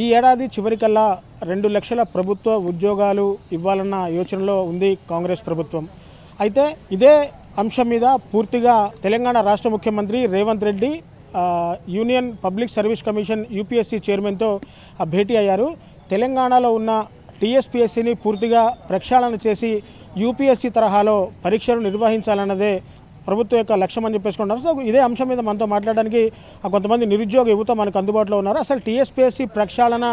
ఈ ఏడాది చివరికల్లా 2 లక్షల ప్రభుత్వ ఉద్యోగాలు ఇవ్వాలన్న యోచనలో ఉంది కాంగ్రెస్ ప్రభుత్వం. అయితే ఇదే అంశం మీద పూర్తిగా తెలంగాణ రాష్ట్ర ముఖ్యమంత్రి Revanth Reddy union public service commission UPSC చైర్మన్తో భేటీ అయ్యారు. తెలంగాణలో ఉన్న టీఎస్పీఎస్సీని పూర్తిగా ప్రక్షాళన చేసి యూపీఎస్సీ తరహాలో పరీక్షలు నిర్వహించాలన్నదే ప్రభుత్వం యొక్క లక్ష్యం అని చెప్పేసుకుంటారు. సో ఇదే అంశం మీద మనతో మాట్లాడడానికి కొంతమంది నిరుద్యోగ యువత మనకు అందుబాటులో ఉన్నారు. అసలు టీఎస్పీఎస్సీ ప్రక్షాళన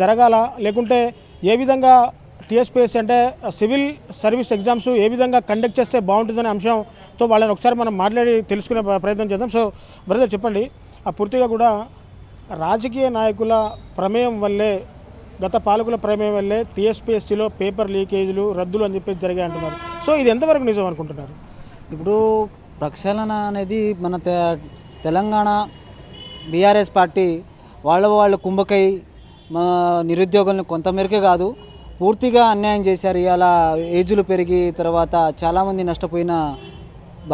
జరగాల, లేకుంటే ఏ విధంగా టీఎస్పీఎస్సీ అంటే సివిల్ సర్వీస్ ఎగ్జామ్స్ ఏ విధంగా కండక్ట్ చేస్తే బాగుంటుందనే అంశంతో వాళ్ళని ఒకసారి మనం మాట్లాడి తెలుసుకునే ప్రయత్నం చేద్దాం. సో బ్రదర్ చెప్పండి, పూర్తిగా కూడా రాజకీయ నాయకుల ప్రమేయం వల్లే, గత పాలకుల ప్రమేయం వల్లే టీఎస్పీఎస్సీలో పేపర్ లీకేజీలు రద్దులు అని చెప్పేసి జరిగాయి అంటున్నారు. సో ఇది ఎంతవరకు నిజం అనుకుంటున్నారు? ఇప్పుడు ప్రక్షాళన అనేది మన తెలంగాణ బీఆర్ఎస్ పార్టీ వాళ్ళు కుంభకై మా నిరుద్యోగులను కొంతమేరకే కాదు పూర్తిగా అన్యాయం చేశారు. ఇవాళ ఏజులు పెరిగి తర్వాత చాలామంది నష్టపోయిన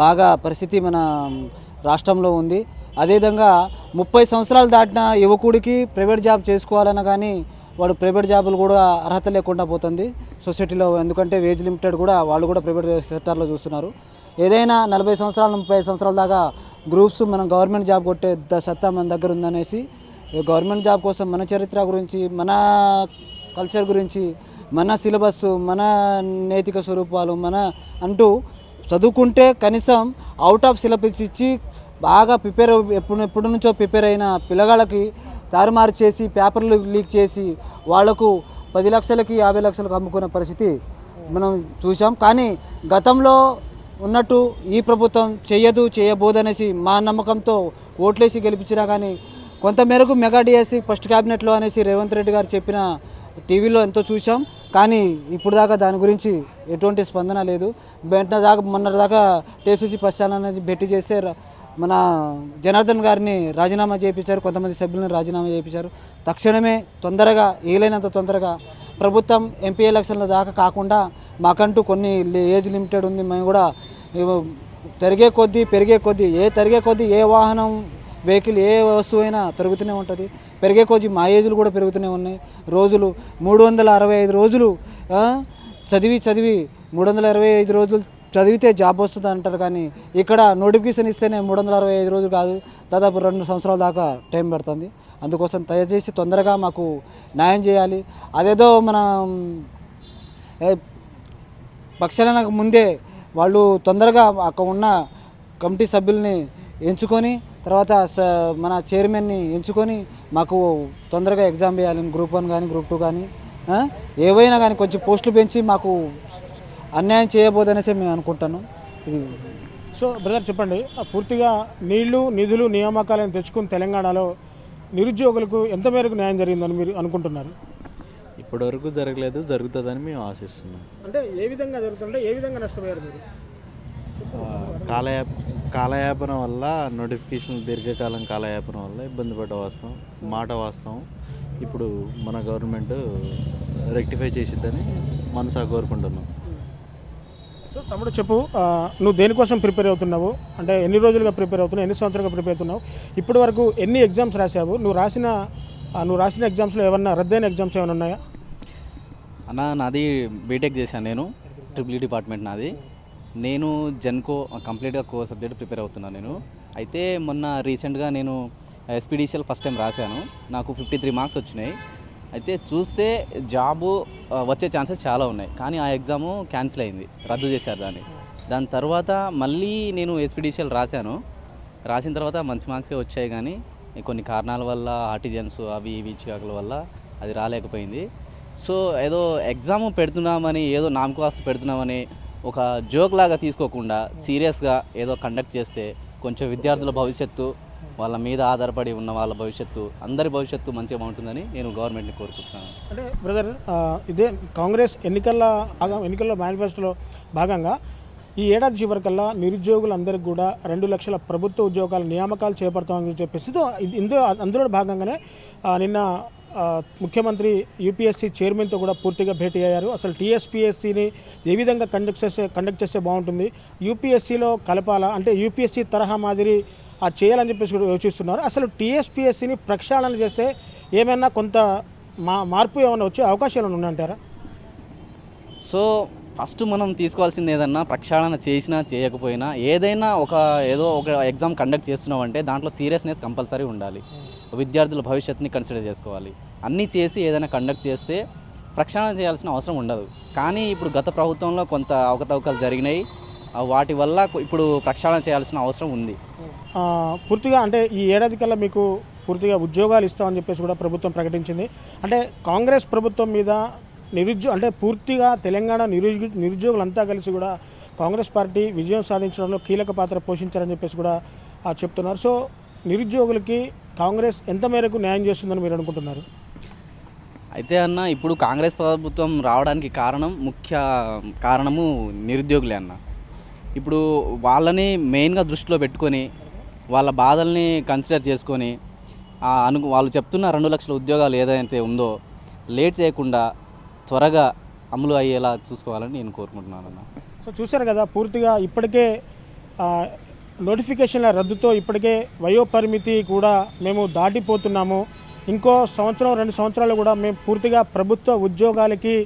బాగా పరిస్థితి మన రాష్ట్రంలో ఉంది. అదేవిధంగా 30 సంవత్సరాలు దాటిన యువకుడికి ప్రైవేట్ జాబ్ చేసుకోవాలన్నా కానీ వాడు ప్రైవేట్ జాబులు కూడా అర్హత లేకుండా పోతుంది సొసైటీలో. ఎందుకంటే వేజ్ లిమిటెడ్ కూడా వాళ్ళు కూడా ప్రైవేట్ సెక్టార్లో చూస్తున్నారు. ఏదైనా 40 సంవత్సరాలు 30 సంవత్సరాల దాకా గ్రూప్స్ మనం గవర్నమెంట్ జాబ్ కొట్టే సత్తా మన దగ్గర ఉందనేసి గవర్నమెంట్ జాబ్ కోసం మన చరిత్ర గురించి, మన కల్చర్ గురించి, మన సిలబస్, మన నైతిక స్వరూపాలు మన అంటూ చదువుకుంటే కనీసం అవుట్ ఆఫ్ సిలబస్ ఇచ్చి బాగా ఎప్పటి నుంచో ప్రిపేర్ అయిన పిల్లగాళ్ళకి తారుమారు చేసి పేపర్లు లీక్ చేసి వాళ్లకు 10 లక్షలకి 50 లక్షలకు అమ్ముకునే పరిస్థితి మనం చూసాం. కానీ గతంలో ఉన్నట్టు ఈ ప్రభుత్వం చేయబోదనేసి మా నమ్మకంతో ఓట్లేసి గెలిపించినా కానీ కొంతమేరకు మెగా డిఎస్సి ఫస్ట్ క్యాబినెట్లో అనేసి రేవంత్ రెడ్డి గారు చెప్పిన టీవీలో ఎంతో చూసాం. కానీ ఇప్పుడు దాకా దాని గురించి ఎటువంటి స్పందన లేదు. మొన్న దాకా టీఎస్పీఎస్సీ ప్రక్షాళన అనేది భేటీ చేస్తే మన జనార్దన్ గారిని రాజీనామా చేయించారు, కొంతమంది సభ్యులను రాజీనామా చేయించారు. తక్షణమే తొందరగా వీలైనంత తొందరగా ప్రభుత్వం ఎంపీ ఎలక్షన్ల దాకా కాకుండా మాకంటూ కొన్ని ఏజ్ లిమిటెడ్ ఉంది, మేము కూడా పెరిగే కొద్దీ ఏ వాహనం వెహికల్ ఏ వస్తువు అయినా పెరుగుతూనే ఉంటుంది. పెరిగే కొద్దీ మా ఏజ్లు కూడా పెరుగుతూనే ఉన్నాయి. రోజులు 365 రోజులు చదివి 365 రోజులు చదివితే జాబ్ వస్తుంది అంటారు. కానీ ఇక్కడ నోటిఫికేషన్ ఇస్తేనే 365 రోజులు కాదు, దాదాపు 2 సంవత్సరాల దాకా టైం పడుతుంది. అందుకోసం దయచేసి తొందరగా మాకు న్యాయం చేయాలి. అదేదో మన ప్రక్షాళనకు ముందే వాళ్ళు తొందరగా అక్కడ ఉన్న కమిటీ సభ్యుల్ని ఎంచుకొని తర్వాత మన చైర్మన్ని ఎంచుకొని మాకు తొందరగా ఎగ్జామ్ వేయాలని గ్రూప్ 1 కానీ గ్రూప్ 2 కానీ ఏవైనా కానీ కొంచెం పోస్టులు పెంచి మాకు అన్యాయం చేయబోదనేసి మేము అనుకుంటాను. ఇది సో బ్రదర్ చెప్పండి, పూర్తిగా నీళ్లు నిధులు నియామకాలను తెచ్చుకుని తెలంగాణలో నిరుద్యోగులకు ఎంత మేరకు న్యాయం జరిగిందని మీరు అనుకుంటున్నారు? ఇప్పటివరకు జరగలేదు, జరుగుతుందని మేము ఆశిస్తున్నాం. అంటే ఏ విధంగా జరుగుతుంటే ఏ విధంగా నష్టపోయారు మీరు? కాలయాపన వల్ల నోటిఫికేషన్ దీర్ఘకాలం కాలయాపన వల్ల ఇబ్బంది పడ్డ వాస్తవం. ఇప్పుడు మన గవర్నమెంట్ రెక్టిఫై చేసిద్దని మనసా కోరుకుంటున్నాం. సో తమ్ముడు చెప్పు, నువ్వు దేనికోసం ప్రిపేర్ అవుతున్నావు? అంటే ఎన్ని రోజులుగా ప్రిపేర్ అవుతున్నావు, ఎన్ని సంవత్సరాలుగా ప్రిపేర్ అవుతున్నావు, ఇప్పటి వరకు ఎన్ని ఎగ్జామ్స్ రాసావు? నువ్వు రాసిన ఎగ్జామ్స్లో ఏమన్నా రద్దయిన ఎగ్జామ్స్ ఏమైనా ఉన్నాయా? అన్న నాది బీటెక్ చేశాను, నేను ట్రిపుల్ డిపార్ట్మెంట్ నాది. నేను జెన్కో కంప్లీట్గా సబ్జెక్ట్ ప్రిపేర్ అవుతున్నాను నేను. అయితే మొన్న రీసెంట్గా నేను ఎస్పీడీసీఎల్ ఫస్ట్ టైం రాశాను, నాకు 53 మార్క్స్ వచ్చినాయి. అయితే చూస్తే జాబు వచ్చే ఛాన్సెస్ చాలా ఉన్నాయి, కానీ ఆ ఎగ్జాము క్యాన్సిల్ అయింది, రద్దు చేశారు దాని తర్వాత మళ్ళీ నేను ఎస్పీడీసీఎల్ రాసిన తర్వాత మంచి మార్క్సే వచ్చాయి. కానీ కొన్ని కారణాల వల్ల ఆర్టిజన్స్ అవి ఇవి చికాకుల వల్ల అది రాలేకపోయింది. సో ఏదో ఎగ్జామ్ పెడుతున్నామని, ఏదో నామకాస్త పెడుతున్నామని ఒక జోక్ లాగా తీసుకోకుండా సీరియస్గా ఏదో కండక్ట్ చేస్తే కొంచెం విద్యార్థుల భవిష్యత్తు, వాళ్ళ మీద ఆధారపడి ఉన్న వాళ్ళ భవిష్యత్తు, అందరి భవిష్యత్తు మంచిగా ఉంటుందని నేను గవర్నమెంట్ని కోరుకుంటున్నాను. అంటే బ్రదర్, ఇదే కాంగ్రెస్ ఎన్నికల్లో మేనిఫెస్టోలో భాగంగా ఈ ఏడాది చివరికల్లా నిరుద్యోగులందరికీ కూడా 2 లక్షల ప్రభుత్వ ఉద్యోగాల నియామకాలు చేపడతామని చెప్పేసి అందులో భాగంగానే నిన్న ముఖ్యమంత్రి యూపీఎస్సీ చైర్మన్తో కూడా పూర్తిగా భేటీ అయ్యారు. అసలు టీఎస్పీఎస్సీని ఏ విధంగా కండక్ట్ చేస్తే బాగుంటుంది, యూపీఎస్సీలో కలపాలా, అంటే యూపీఎస్సీ తరహా మాదిరి చేయాలని చెప్పేసి కూడా యోచిస్తున్నారు. అసలు టీఎస్పీఎస్సీని ప్రక్షాళన చేస్తే ఏమైనా కొంత మార్పు ఏమైనా వచ్చే అవకాశాలు ఉన్నాయంటారా? సో ఫస్ట్ మనం తీసుకోవాల్సింది ఏదన్నా ప్రక్షాళన చేసినా చేయకపోయినా ఏదైనా ఏదో ఒక ఎగ్జామ్ కండక్ట్ చేస్తున్నామంటే దాంట్లో సీరియస్నెస్ కంపల్సరీ ఉండాలి. విద్యార్థుల భవిష్యత్తుని కన్సిడర్ చేసుకోవాలి. అన్నీ చేసి ఏదైనా కండక్ట్ చేస్తే ప్రక్షాళన చేయాల్సిన అవసరం ఉండదు. కానీ ఇప్పుడు గత ప్రభుత్వంలో కొంత అవకతవకలు జరిగినాయి. వాటి వల్ల ఇప్పుడు ప్రక్షాళన చేయాల్సిన అవసరం ఉంది. పూర్తిగా అంటే ఈ ఏడాది కల్లా మీకు పూర్తిగా ఉద్యోగాలు ఇస్తామని చెప్పేసి కూడా ప్రభుత్వం ప్రకటించింది. అంటే కాంగ్రెస్ ప్రభుత్వం మీద అంటే పూర్తిగా తెలంగాణ నిరుద్యోగులంతా కలిసి కూడా కాంగ్రెస్ పార్టీ విజయం సాధించడంలో కీలక పాత్ర పోషించారని చెప్పేసి కూడా చెప్తున్నారు. సో నిరుద్యోగులకి కాంగ్రెస్ ఎంత మేరకు న్యాయం చేస్తుందని మీరు అనుకుంటున్నారు? అయితే అన్న ఇప్పుడు కాంగ్రెస్ ప్రభుత్వం రావడానికి ముఖ్య కారణము నిరుద్యోగులే అన్న. ఇప్పుడు వాళ్ళని మెయిన్గా దృష్టిలో పెట్టుకొని వాళ్ళ బాధల్ని కన్సిడర్ చేసుకొని వాళ్ళు చెప్తున్న 2 లక్షల ఉద్యోగాలు ఏదైతే ఉందో లేట్ చేయకుండా త్వరగా అమలు అయ్యేలా చూసుకోవాలని నేను కోరుకుంటున్నాను అన్న. సో చూశారు కదా, పూర్తిగా ఇప్పటికే నోటిఫికేషన్ల రద్దుతో ఇప్పటికే వయోపరిమితి కూడా మేము దాటిపోతున్నాము. ఇంకో 1-2 సంవత్సరాలు కూడా మేము పూర్తిగా ప్రభుత్వ ఉద్యోగాలకి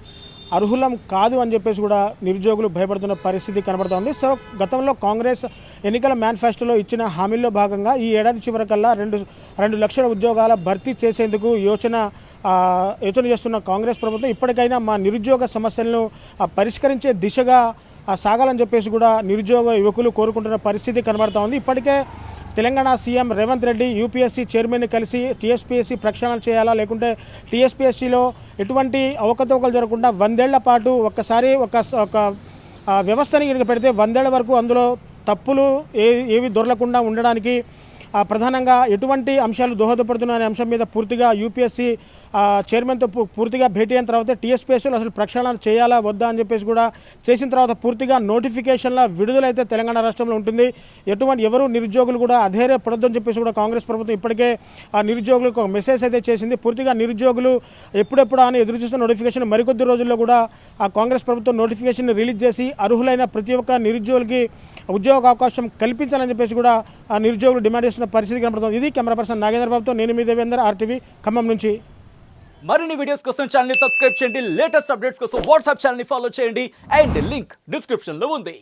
అర్హులం కాదు అని చెప్పేసి కూడా నిరుద్యోగులు భయపడుతున్న పరిస్థితి కనబడుతోంది. సో గతంలో కాంగ్రెస్ ఎన్నికల మేనిఫెస్టోలో ఇచ్చిన హామీల్లో భాగంగా ఈ ఏడాది చివరికల్లా 2 లక్షల ఉద్యోగాల భర్తీ చేసేందుకు యోచన చేస్తున్న కాంగ్రెస్ ప్రభుత్వం ఇప్పటికైనా మా నిరుద్యోగ సమస్యలను పరిష్కరించే దిశగా సాగాలని చెప్పేసి కూడా నిరుద్యోగ యువకులు కోరుకుంటున్న పరిస్థితి కనబడుతూ ఉంది. ఇప్పటికే తెలంగాణ సీఎం రేవంత్ రెడ్డి యూపీఎస్సీ చైర్మన్ని కలిసి టీఎస్పీఎస్సీ ప్రక్షాళన చేయాలా, లేకుంటే టీఎస్పీఎస్సీలో ఎటువంటి అవకతవకలు జరగకుండా 100 ఏళ్ల పాటు ఒక్కసారి ఒక వ్యవస్థని కనుక పెడితే 100 ఏళ్ల వరకు అందులో తప్పులు ఏవి దొరలకుండా ఉండడానికి ప్రధానంగా ఎటువంటి అంశాలు దోహదపడుతున్నాయనే అంశం మీద పూర్తిగా యూపీఎస్సీ చైర్మన్తో పూర్తిగా భేటీ అయిన తర్వాత టీఎస్పీఎస్సీలో అసలు ప్రక్షాళన చేయాలా వద్దా అని చెప్పేసి కూడా చేసిన తర్వాత పూర్తిగా నోటిఫికేషన్ల విడుదలైతే తెలంగాణ రాష్ట్రంలో ఉంటుంది. ఎవరు నిరుద్యోగులు కూడా అధైర్యపడొద్దని చెప్పేసి కూడా కాంగ్రెస్ ప్రభుత్వం ఇప్పటికే నిరుద్యోగులకు మెసేజ్ అయితే చేసింది. పూర్తిగా నిరుద్యోగులు ఎప్పుడెప్పుడు అని ఎదురు చూస్తున్న నోటిఫికేషన్ మరికొద్ది రోజుల్లో కూడా కాంగ్రెస్ ప్రభుత్వం నోటిఫికేషన్ రిలీజ్ చేసి అర్హులైన ప్రతి ఒక్క నిరుద్యోగులకి ఉద్యోగ అవకాశం కల్పించాలని చెప్పేసి కూడా నిరుద్యోగులు డిమాండ్ చేస్తున్న పరిస్థితి కనబడుతుంది. ఇది కెమెరా పర్సన్ నాగేంద్ర బాబుతో నేను మీ దేవేందర్, RTV ఖమ్మం నుంచి. మరిన్ని వీడియోస్ కోసం ఛానల్ ని సబ్స్క్రైబ్ చేయండి. లేటెస్ట్ అప్డేట్స్ కోసం వాట్సాప్ ఛానల్ ని ఫాలో చేయండి. అండ్ లింక్ డిస్క్రిప్షన్ లో ఉంది.